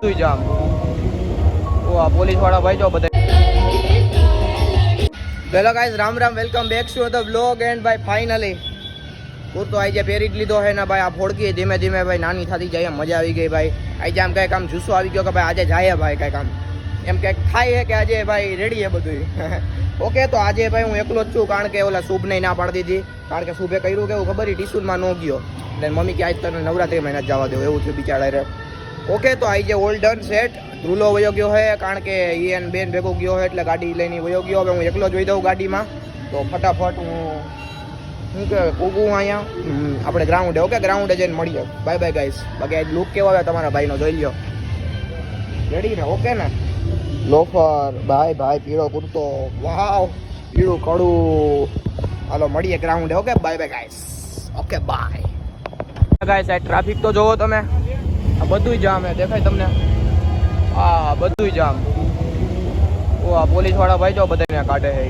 બધું જામ. ઓ આ પોલીસ વાળા ભાઈ જો બધા. Hello guys, Ram Ram, welcome back to the vlog. And ભાઈ ફાઇનલી કુર્તો આજે પહેરી જ લીધો છે ને ભાઈ. આ ફોડકી ધીમે ધીમે ભાઈ નાની થતી જાય, મજા આવી ગઈ ભાઈ. આજે આમ કંઈક આમ જુસ્સો આવી ગયો કે ભાઈ આજે જાય ભાઈ કંઈક આમ એમ કંઈક થાય કે આજે ભાઈ રેડી છે બધું. ઓકે, તો આજે ભાઈ હું એકલો જ છું, કારણ કે ઓલા શુભને ના પાડી દીધી. કારણ કે શુભે કહ્યું કે એવું ખબર ટીસ્યુમાં ન ગયો એટલે મમ્મી કે આજ તને નવરાત્રિમાં જ જવા દેવું એવું થયું બિચારા. ઓકે, તો આજે ઓલ ડન સેટ. ધ્રુલો વયો ગયો છે કારણ કે એન બેન ભેગો ગયો છે એટલે ગાડી લઈને વયો ગયો. હવે હું એકલો જોઈ દઉં ગાડીમાં, તો ફટાફટ હું કે કૂગું અહીંયા આપણે ગ્રાઉન્ડે. ઓકે, ગ્રાઉન્ડે જઈને મળીએ. Bye bye guys. બાકી આજ લુક કેવો આવે તમારા ભાઈનો જોઈ લો. રેડી ને? ઓકે ને? લોફર ભાઈ ભાઈ, પીળો કુર્તો, વાવ, પીળું કડું. હાલો મળીએ ગ્રાઉન્ડે. Okay, bye bye guys. Okay bye guys. આ ટ્રાફિક તો જોવો તમે, આ બધું જામ હે, દેખાય તમને? હા, બધું જામ. ઓ આ પોલીસ વાળા ભાઈ જો બધાને કાઢે છે.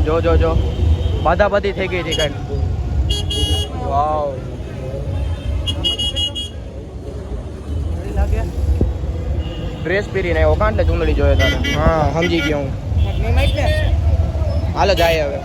જો જો જો બાધાબાધી થઈ ગઈ હતી કઈ. વાવ, ડ્રેસ પહેરીને આવ્યો કાંટલે ચૂંદડી જોઈએ તારે. હા, સમજી ગયો હું. હાલો જાય હવે.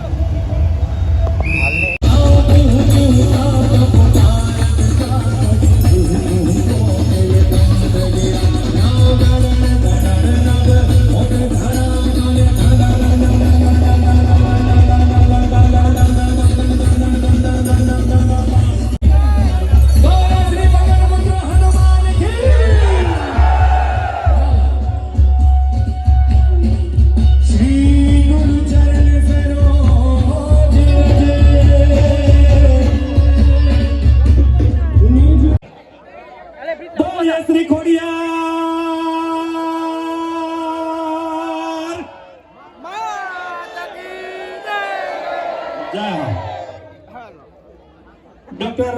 શ્રી ખોડિયાર જય ડોક્ટર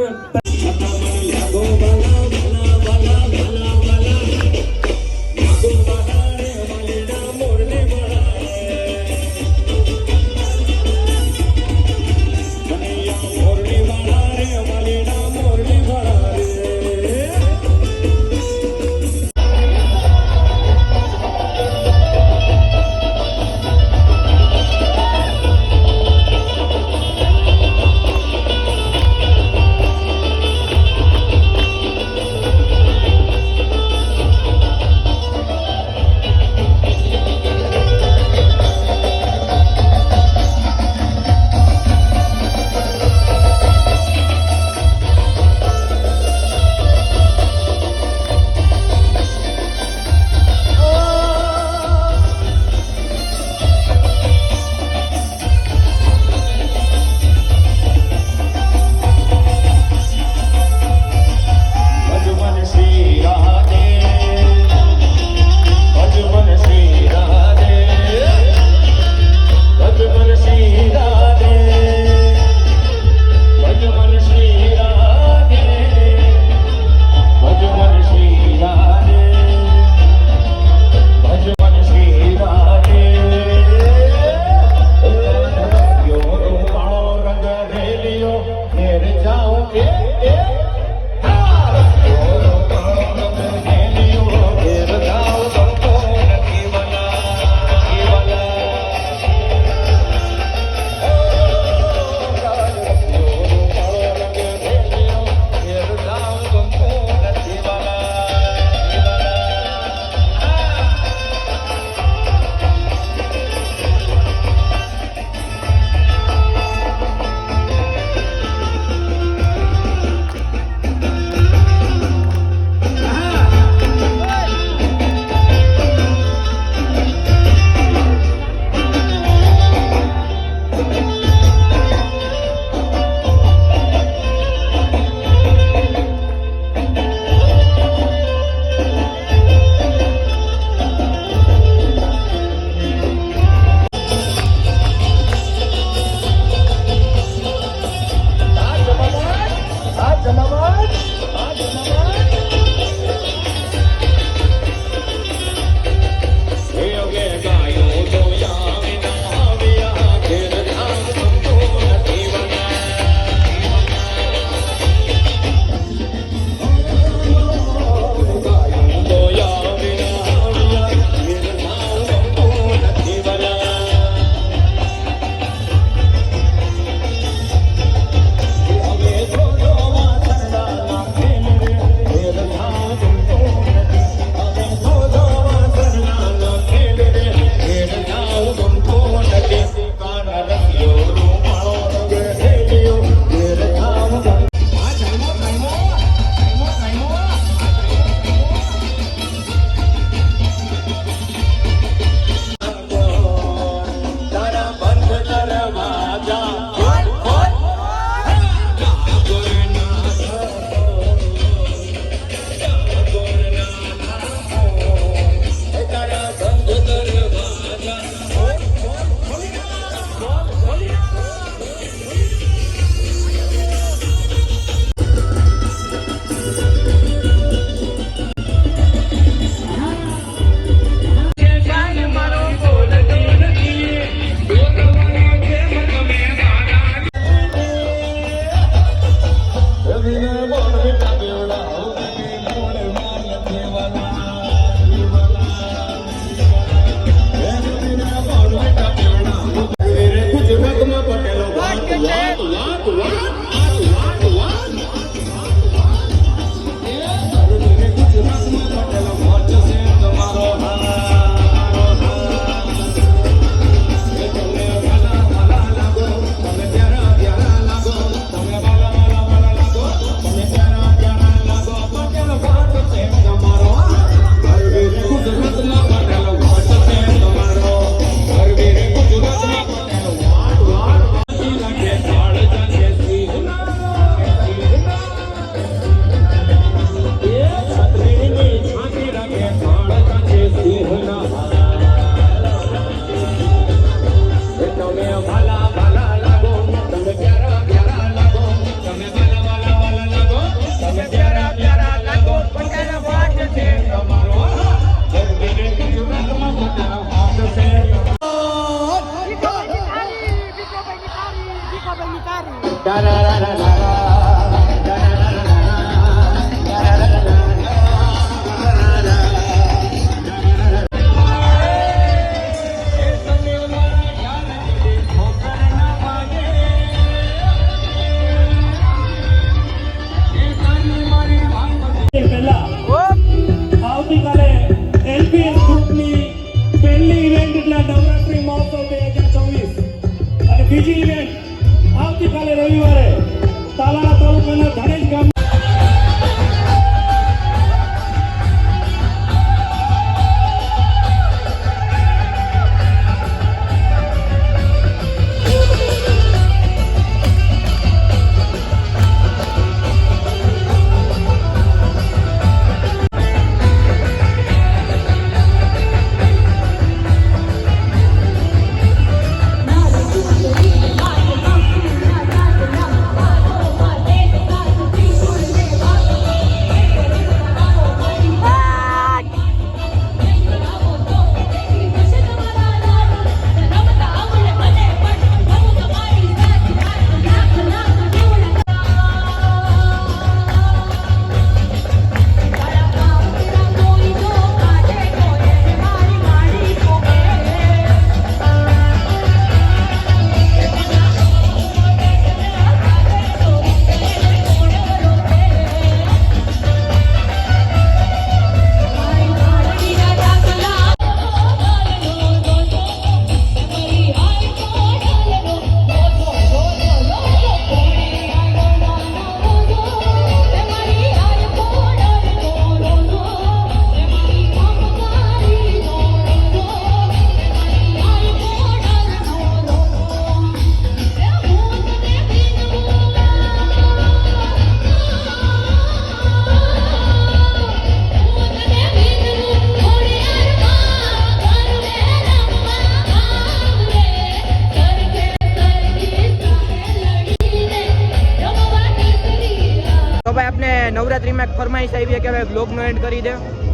કરી દે.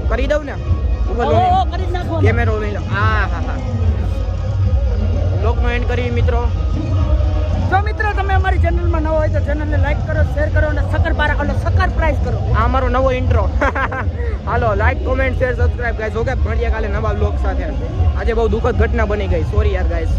કરી દઉં ને ઉપર ઓ કરી નાખો કેમેરો લઈ લો. હા હા હા બ્લોગનો એન્ડ કરી મિત્રો. જો મિત્રો તમે અમારી ચેનલમાં નવો હોય તો ચેનલને લાઈક કરો, શેર કરો અને સબસ્ક્રાઇબ કરો. આ અમારો નવો ઇન્ટ્રો. હાલો like comment share subscribe guys. Okay મળીએ કાલે નવા બ્લોગ સાથે. આજે બહુ દુઃખદ ઘટના બની ગઈ. સોરી યાર ગાઈસ.